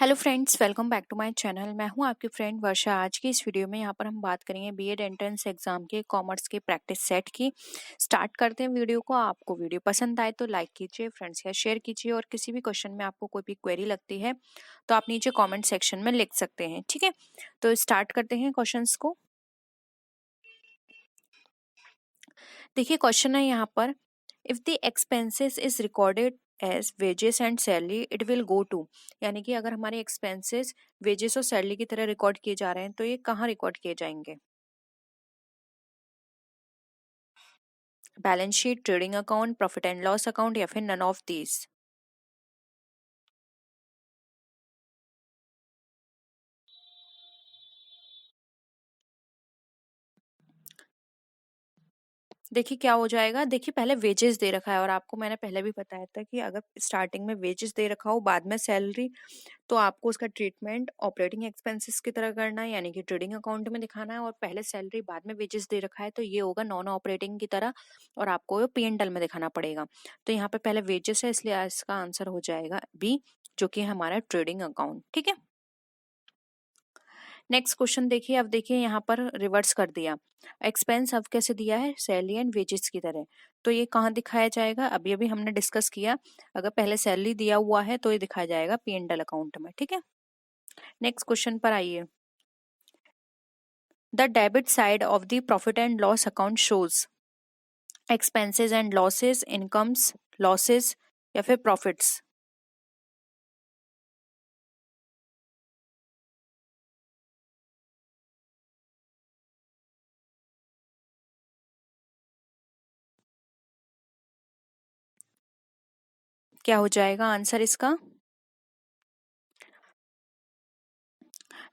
Hello friends, welcome back to my channel. मैं हूं आपकी फ्रेंड वर्षा। आज की इस वीडियो में यहाँ पर हम बात करेंगे बीएड एंट्रेंस एग्जाम के कॉमर्स के प्रैक्टिस सेट की। स्टार्ट करते हैं वीडियो को। आपको वीडियो पसंद आए तो लाइक कीजिए, फ्रेंड्स या शेयर कीजिए, और किसी भी क्वेश्चन में आपको कोई भी क्वेरी लगती है तो आप नीचे कॉमेंट सेक्शन में लिख सकते हैं, ठीक है। तो स्टार्ट करते हैं क्वेश्चन को। देखिए क्वेश्चन है यहाँ पर, if the expenses is recorded as wages and salary it will go to, यानी कि अगर हमारे एक्सपेंसेस वेजेस और सैलरी की तरह रिकॉर्ड किए जा रहे हैं तो ये कहाँ रिकॉर्ड किए जाएंगे? Balance sheet, trading account, profit and loss account, या फिर नन ऑफ दीज? देखिए क्या हो जाएगा। देखिए पहले वेजेस दे रखा है और आपको मैंने पहले भी बताया था कि अगर स्टार्टिंग में वेजेस दे रखा हो बाद में सैलरी, तो आपको उसका ट्रीटमेंट ऑपरेटिंग एक्सपेंसेस की तरह करना है, यानी कि ट्रेडिंग अकाउंट में दिखाना है। और पहले सैलरी बाद में वेजेस दे रखा है तो ये होगा नॉन ऑपरेटिंग की तरह, और आपको पी एंड एल में दिखाना पड़ेगा। तो यहाँ पे पहले वेजेस है, इसलिए इसका आंसर हो जाएगा बी, जो कि हमारा ट्रेडिंग अकाउंट, ठीक है। नेक्स्ट क्वेश्चन देखिए। अब देखिए यहाँ पर रिवर्स कर दिया। एक्सपेंस अब कैसे दिया है? सैलरी एंड वेजेस की तरह। तो ये कहाँ दिखाया जाएगा? अभी अभी हमने डिस्कस किया, अगर पहले सैलरी दिया हुआ है तो ये दिखाया जाएगा पी एंड एल अकाउंट में, ठीक है। नेक्स्ट क्वेश्चन पर आइए। The debit side of the profit and loss account shows expenses and losses, incomes, losses, या फिर प्रॉफिट्स? क्या हो जाएगा आंसर इसका?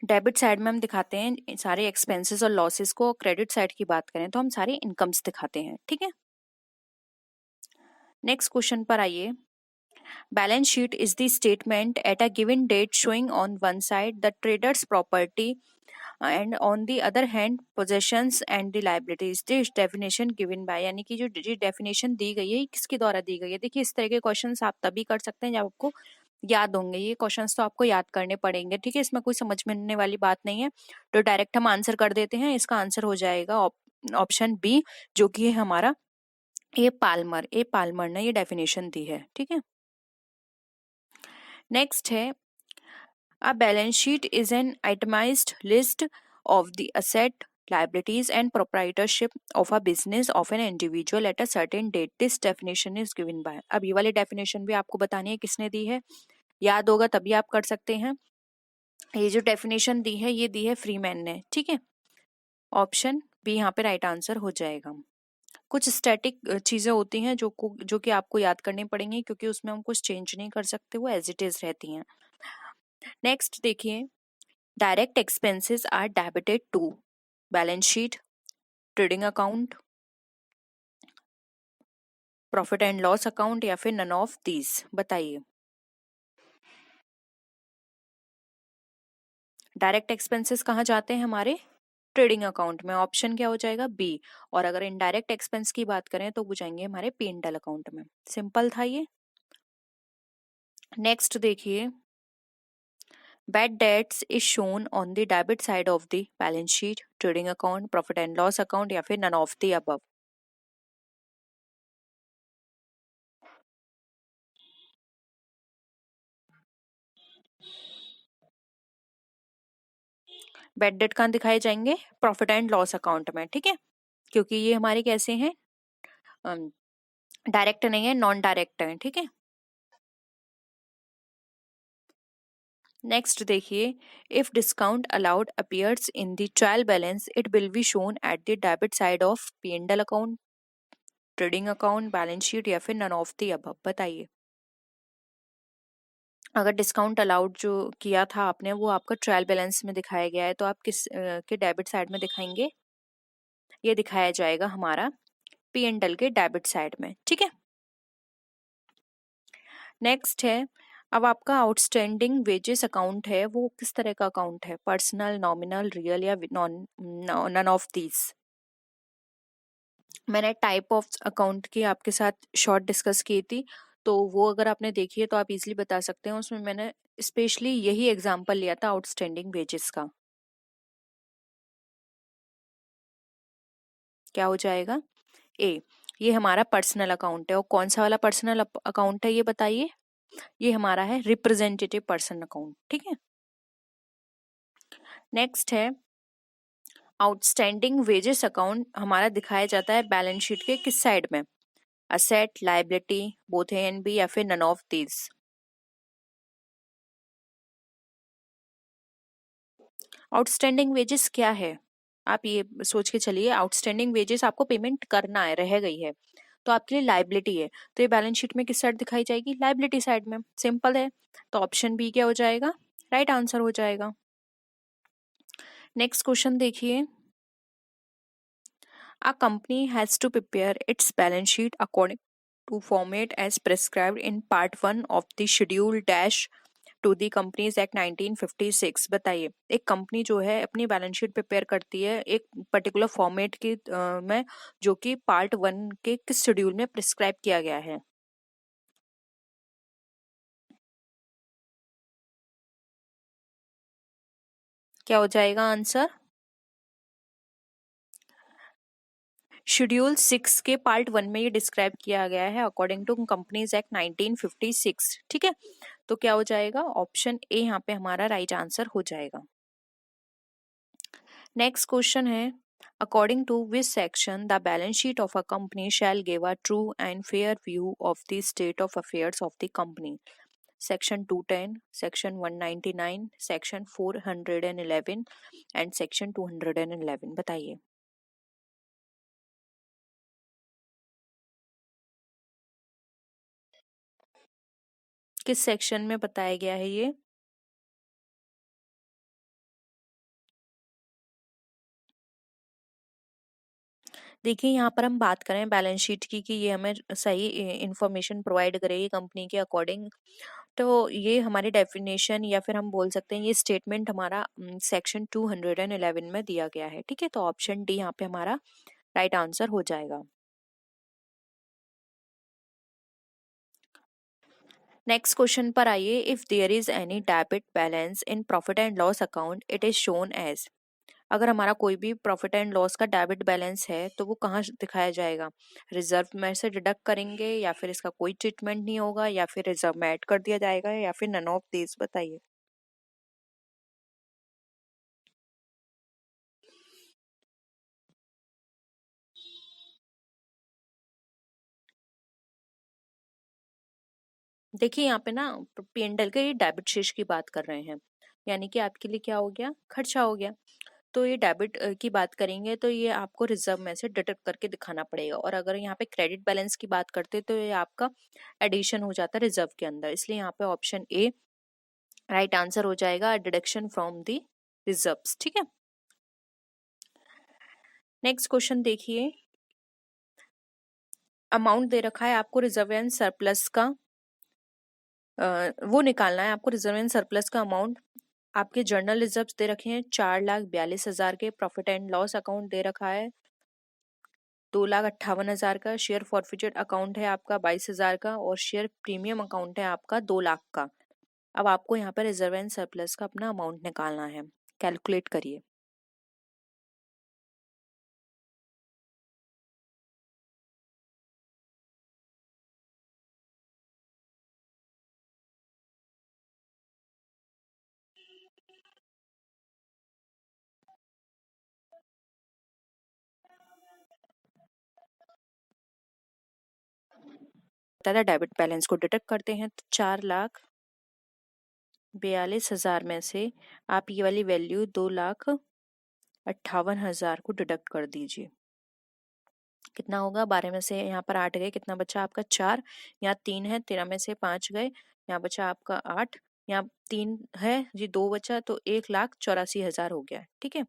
डेबिट साइड में हम दिखाते हैं सारे एक्सपेंसेस और लॉसेस को, क्रेडिट साइड की बात करें तो हम सारे इनकम्स दिखाते हैं, ठीक है। नेक्स्ट क्वेश्चन पर आइए। Balance sheet is the statement at a given date showing on one side the traders property and on the other hand possessions and the liabilities. This definition given by, यानी कि जो definition दी गई है ये किसके द्वारा दी गई है? देखिए इस तरह के क्वेश्चंस आप तभी कर सकते हैं जब आपको याद होंगे। ये क्वेश्चंस तो आपको याद करने पड़ेंगे, ठीक है। इसमें कोई समझ में आने वाली बात नहीं है। तो डायरेक्ट हम आंसर कर देते हैं। इसका आंसर हो जाएगा ऑप्शन बी, जो कि है हमारा ए पाल्मर ने ये डेफिनेशन दी है, ठीक है। नेक्स्ट है, a balance sheet is an itemized list of the asset, liabilities and proprietorship of a business of an individual at a certain date. This definition is given by. अब ये वाली definition भी आपको बतानी है किसने दी है, याद होगा तभी आप कर सकते हैं। ये जो डेफिनेशन दी है ये दी है फ्रीमैन ने, ठीक है। ऑप्शन बी यहाँ पे राइट आंसर हो जाएगा। कुछ स्टैटिक चीजें होती हैं जो कि आपको याद करनी पड़ेंगी, क्योंकि उसमें हम कुछ चेंज नहीं कर सकते, वो एज इट इज रहती हैं। नेक्स्ट देखिए, direct expenses are debited to balance sheet, trading account, profit and loss account, या फिर नन ऑफ दीज? बताइए। डायरेक्ट एक्सपेंसेस कहाँ जाते हैं? हमारे ट्रेडिंग अकाउंट में। ऑप्शन क्या हो जाएगा? बी। और अगर इनडायरेक्ट एक्सपेंस की बात करें तो वो जाएंगे हमारे पी एंड एल अकाउंट में। सिंपल था ये। नेक्स्ट देखिए, bad debts is shown on the debit side of the balance sheet, trading account, profit and loss account, या फिर none of the above? Bad debt कहाँ दिखाए जाएंगे? प्रॉफिट एंड लॉस अकाउंट में, ठीक है। क्योंकि ये हमारे कैसे हैं, डायरेक्ट नहीं है, नॉन डायरेक्ट है, ठीक है। नेक्स्ट देखिए, if discount allowed appears in the trial balance it will be shown at the debit side of P and L account, trading account, balance sheet, या फिर नन ऑफ द अबव? बताइए। अगर discount allowed जो किया था आपने वो आपका ट्रायल बैलेंस में दिखाया गया है तो आप किस के डेबिट साइड में दिखाएंगे? ये दिखाया जाएगा हमारा पी एंड एल के डेबिट साइड में, ठीक है। नेक्स्ट है, अब आपका आउटस्टैंडिंग वेजेस अकाउंट है वो किस तरह का अकाउंट है? पर्सनल, नॉमिनल, रियल, या नॉन, नन ऑफ दीज? मैंने टाइप ऑफ अकाउंट की आपके साथ शॉर्ट डिस्कस की थी, तो वो अगर आपने देखी है तो आप इजीली बता सकते हैं। उसमें मैंने स्पेशली यही एग्जांपल लिया था आउटस्टैंडिंग वेजेस का। क्या हो जाएगा? ए, ये हमारा पर्सनल अकाउंट है। और कौन सा वाला पर्सनल अकाउंट है ये बताइए? ये हमारा है रिप्रेजेंटेटिव पर्सन अकाउंट। ठीक है, नेक्स्ट है आउटस्टैंडिंग वेजेस अकाउंट। हमारा दिखाया जाता है बैलेंस शीट के किस साइड में? Asset, liability, both A and B, या फिर none of these? Outstanding wages क्या है? आप ये सोच के चलिए, आउटस्टैंडिंग वेजेस आपको पेमेंट करना है, रह गई है, तो आपके लिए लाइबिलिटी है। तो ये बैलेंस शीट में किस साइड दिखाई जाएगी? लाइबिलिटी साइड में। सिंपल है। तो ऑप्शन बी क्या हो जाएगा? राइट आंसर हो जाएगा। नेक्स्ट क्वेश्चन देखिए। A company has to prepare its balance sheet according to format as prescribed in Part 1 of the Schedule Dash to the Companies Act 1956। बताइए, एक कंपनी जो है अपनी बैलेंस शीट प्रिपेयर करती है एक पर्टिकुलर फॉर्मेट की में, जो कि पार्ट 1 के किस शेड्यूल में प्रिस्क्राइब किया गया है? क्या हो जाएगा आंसर? शेड्यूल 6 के पार्ट 1 में ये डिस्क्राइब किया गया है अकॉर्डिंग टू कंपनीज एक्ट 1956। ठीक है, तो क्या हो जाएगा? ऑप्शन ए यहाँ पे हमारा राइट आंसर हो जाएगा। नेक्स्ट क्वेश्चन है, according to which section the balance sheet of a company shall give a true and fair view of the state of affairs of the company? Section 210, section 199, section 411 and section 211। बताइए। किस section में बताया गया है ये? देखिए, यहाँ पर हम बात करें बैलेंस शीट की कि ये हमें सही इंफॉर्मेशन प्रोवाइड करेगी कंपनी के अकॉर्डिंग, तो ये हमारी डेफिनेशन या फिर हम बोल सकते हैं ये स्टेटमेंट हमारा सेक्शन 211 में दिया गया है। ठीक है, तो ऑप्शन डी यहाँ पे हमारा राइट आंसर हो जाएगा। नेक्स्ट क्वेश्चन पर आइए। If there is any debit balance in profit and loss account it is shown as. अगर हमारा कोई भी प्रॉफिट एंड लॉस का डेबिट बैलेंस है तो वो कहाँ दिखाया जाएगा? रिजर्व में से डिडक्ट करेंगे, या फिर इसका कोई ट्रीटमेंट नहीं होगा, या फिर रिजर्व में ऐड कर दिया जाएगा, या फिर नन ऑफ दिस? बताइए। देखिए, यहाँ पे ना P&L के डेबिट शेष की बात कर रहे हैं, यानी कि आपके लिए क्या हो गया? खर्चा हो गया। तो ये डेबिट की बात करेंगे तो ये आपको रिजर्व में से डिडक्ट करके दिखाना पड़ेगा। और अगर यहाँ पे क्रेडिट बैलेंस की बात करते तो ये आपका एडिशन हो जाता है रिजर्व के अंदर। इसलिए यहाँ पे ऑप्शन ए राइट आंसर हो जाएगा, डिडक्शन फ्रॉम द रिजर्व्स। ठीक है, नेक्स्ट क्वेश्चन देखिए। अमाउंट दे रखा है आपको रिजर्व एंड सरप्लस का, वो निकालना है आपको। रिजर्व एंड सरप्लस का अमाउंट आपके जर्नल रिजर्व्स दे रखे हैं 4,42,000 के। प्रॉफिट एंड लॉस अकाउंट दे रखा है 2,58,000 का। शेयर फॉरफिटेड अकाउंट है आपका 22,000 का। और शेयर प्रीमियम अकाउंट है आपका 2 लाख का। अब आपको यहाँ पर रिजर्व एंड सरप्लस का अपना अमाउंट निकालना है। कैलकुलेट करिए। बता था डेबिट बैलेंस को डिडक्ट करते हैं तो 4,42,000 में से आप ये वाली वैल्यू 2,58,000 को डिडक्ट कर दीजिए। कितना होगा? 12 में से यहाँ पर 8 गए, कितना बचा आपका? 4। यहाँ 3 है, 13 में से 5 गए, यहाँ बचा आपका 8। यहाँ 3 है जी, 2 बचा, तो 1,84,000 हो गया। ठीक है,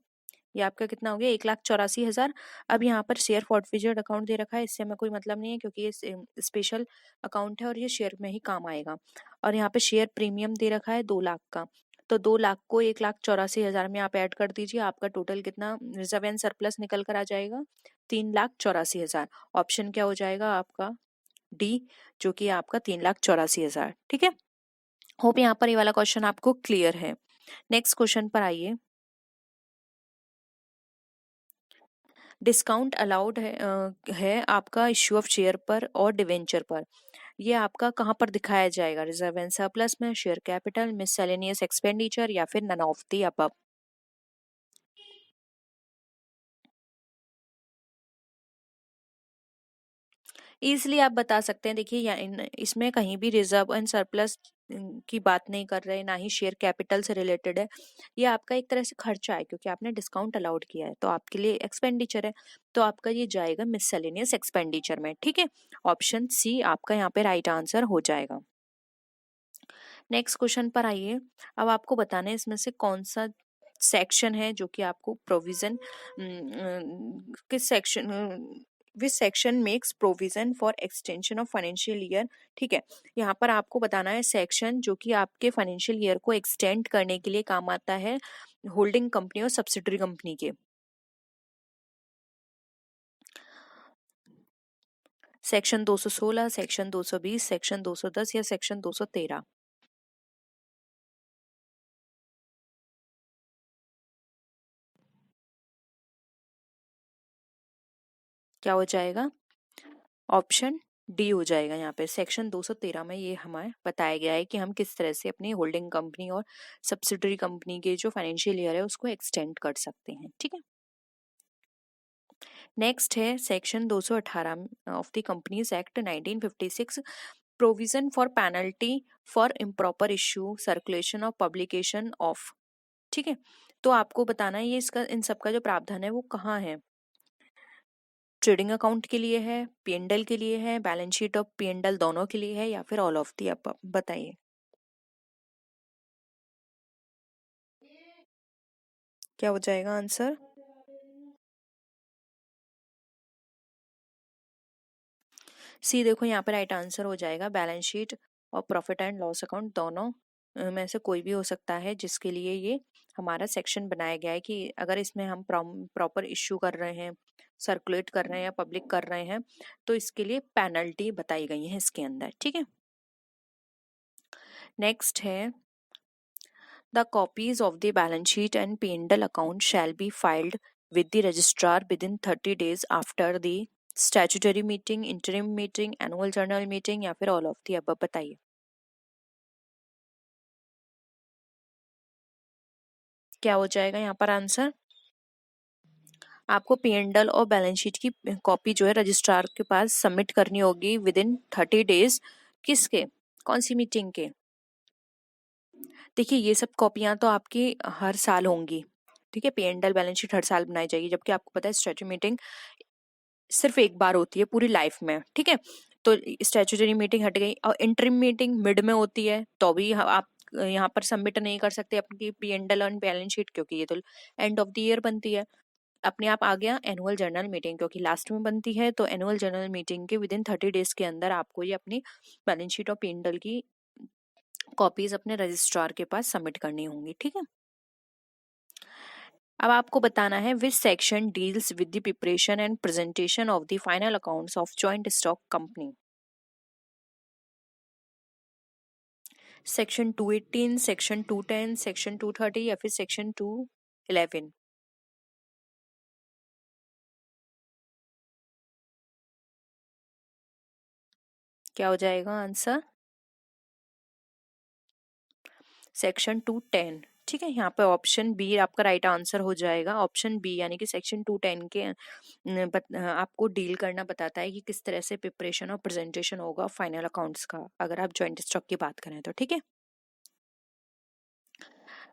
ये आपका कितना हो गया? 1,84,000। अब यहाँ पर शेयर फॉरफिटेड अकाउंट दे रखा है, इससे हमें कोई मतलब नहीं है क्योंकि ये स्पेशल अकाउंट है और ये शेयर में ही काम आएगा। और यहाँ पे शेयर प्रीमियम दे रखा है 2 लाख का, तो 2 लाख को 1,84,000 में आप ऐड कर दीजिए। आपका टोटल कितना रिजर्व एंड सरप्लस निकल कर आ जाएगा? 3,84,000। ऑप्शन क्या हो जाएगा आपका? डी, जो कि आपका 3,84,000। ठीक है, होप यहाँ पर ये वाला क्वेश्चन आपको क्लियर है। नेक्स्ट क्वेश्चन पर आइए। डिस्काउंट अलाउड है आपका इश्यू ऑफ शेयर पर और डिवेंचर पर। ये आपका कहाँ पर दिखाया जाएगा? रिजर्व एंड सरप्लस में, शेयर कैपिटल, मिससेलेनियस एक्सपेंडिचर या फिर none of the above. Easily आप बता सकते हैं। देखिए इसमें कहीं भी रिजर्व एंड सरप्लस की बात नहीं कर रहे, ना ही शेयर कैपिटल से रिलेटेड है। ये आपका एक तरह से खर्चा है, क्योंकि आपने डिस्काउंट अलाउड किया है तो आपके लिए एक्सपेंडिचर है, तो आपका ये जाएगा मिससेलेनियस एक्सपेंडिचर में। ठीक है, ऑप्शन सी आपका यहाँ पे राइट आंसर हो जाएगा। नेक्स्ट क्वेश्चन पर आइए। अब आपको बताना है इसमें से कौन सा सेक्शन है जो कि आपको प्रोविजन, किस section, which section makes provision for extension of financial year. ठीक है, यहाँ पर आपको बताना है सेक्शन जो कि आपके फाइनेंशियल ईयर को एक्सटेंड करने के लिए काम आता है होल्डिंग कंपनी और सब्सिडरी कंपनी के। सेक्शन 216, सेक्शन 220, सेक्शन 210 या सेक्शन 213। क्या हो जाएगा? ऑप्शन डी हो जाएगा। यहाँ पे सेक्शन 213 में ये हमें बताया गया है कि हम किस तरह से अपनी होल्डिंग कंपनी और सब्सिडरी कंपनी के जो फाइनेंशियल ईयर है उसको एक्सटेंड कर सकते हैं। ठीक है, नेक्स्ट है section 218 of the companies act 1956, provision for penalty for improper issue, circulation और पब्लिकेशन ऑफ। ठीक है, तो आपको बताना है ये इसका, इन सब का जो प्रावधान है वो कहाँ है। ट्रेडिंग अकाउंट के लिए है, पीएनडल के लिए है, बैलेंस शीट और पीएनडल दोनों के लिए है, या फिर ऑल ऑफ दी अबव। बताइए क्या हो जाएगा आंसर। सी देखो यहाँ पर राइट आंसर हो जाएगा। बैलेंस शीट और प्रॉफिट एंड लॉस अकाउंट दोनों में से कोई भी हो सकता है, जिसके लिए ये हमारा सेक्शन बनाया गया है कि अगर इसमें हम प्रॉपर इश्यू कर रहे हैं, सर्कुलेट कर रहे हैं या पब्लिक कर रहे हैं, तो इसके लिए पेनल्टी बताई गई है इसके अंदर। ठीक है, नेक्स्ट है the copies of the balance sheet and P&L account shall be filed with the registrar within 30 days after the statutory meeting, interim meeting, annual journal meeting या फिर all of the above। बताइए क्या हो जाएगा यहाँ पर answer. आपको P&L और बैलेंस शीट की कॉपी जो है रजिस्ट्रार के पास सबमिट करनी होगी विद इन 30 डेज। किसके? कौन सी मीटिंग के? देखिए ये सब कॉपियां तो आपकी हर साल होंगी। ठीक है, P&L बैलेंस शीट हर साल बनाई जाएगी, जबकि आपको पता है स्टैट्यूटरी मीटिंग सिर्फ एक बार होती है पूरी लाइफ में। ठीक है, तो स्टैट्यूटरी मीटिंग हट गई, और इंटरिम मीटिंग मिड में होती है तो भी आप यहाँ पर सबमिट नहीं कर सकते अपनी P&L और बैलेंस शीट, क्योंकि ये तो एंड ऑफ द ईयर बनती है। अपने आप आ गया एनुअल जर्नल मीटिंग, क्योंकि लास्ट में बनती है, तो एनुअल जर्नल मीटिंग के विद इन 30 डेज के अंदर आपको ये अपनी बैलेंस शीट और P&L की कॉपीज अपने रजिस्ट्रार के पास सबमिट करनी होंगी। ठीक है, अब आपको बताना है which section deals with the preparation and presentation of the final accounts of joint stock company. Section 218, section 210, section 230 या फिर सेक्शन 211। क्या हो जाएगा आंसर? सेक्शन 210। ठीक है, यहाँ पे ऑप्शन बी आपका राइट आंसर हो जाएगा। ऑप्शन बी यानी कि सेक्शन 210 के आपको डील करना बताता है कि किस तरह से प्रिपरेशन और प्रेजेंटेशन होगा फाइनल अकाउंट्स का, अगर आप जॉइंट स्टॉक की बात करें तो। ठीक है,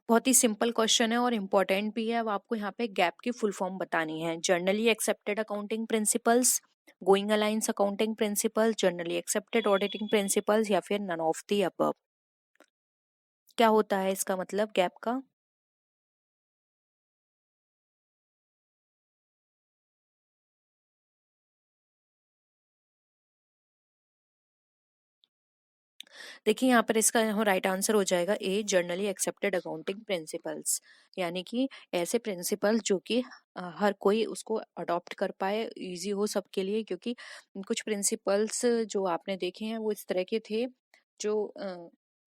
बहुत ही सिंपल क्वेश्चन है और इम्पोर्टेंट भी है। अब आपको यहाँ पे गैप की फुल फॉर्म बतानी है। Generally accepted accounting principles, going alliance accounting principle, generally accepted auditing principles या फिर नन ऑफ द अबव। क्या होता है इसका मतलब गैप का? देखिए यहाँ पर इसका राइट आंसर हो जाएगा ए, जनरली एक्सेप्टेड अकाउंटिंग प्रिंसिपल्स। यानी कि ऐसे प्रिंसिपल जो कि हर कोई उसको अडॉप्ट कर पाए, इजी हो सबके लिए। क्योंकि कुछ प्रिंसिपल्स जो आपने देखे हैं वो इस तरह के थे जो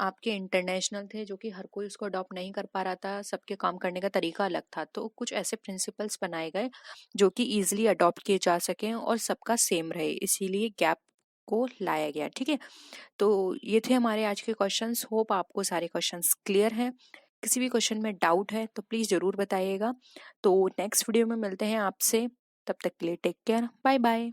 आपके इंटरनेशनल थे, जो कि हर कोई उसको अडॉप्ट नहीं कर पा रहा था, सबके काम करने का तरीका अलग था। तो कुछ ऐसे प्रिंसिपल्स बनाए गए जो कि इजीली अडॉप्ट किए जा सकें और सबका सेम रहे, इसीलिए गैप को लाया गया। ठीक है, तो ये थे हमारे आज के क्वेश्चंस। होप आपको सारे क्वेश्चंस क्लियर हैं। किसी भी क्वेश्चन में डाउट है तो प्लीज़ ज़रूर बताइएगा। तो नेक्स्ट वीडियो में मिलते हैं आपसे, तब तक के लिए टेक केयर, बाय बाय।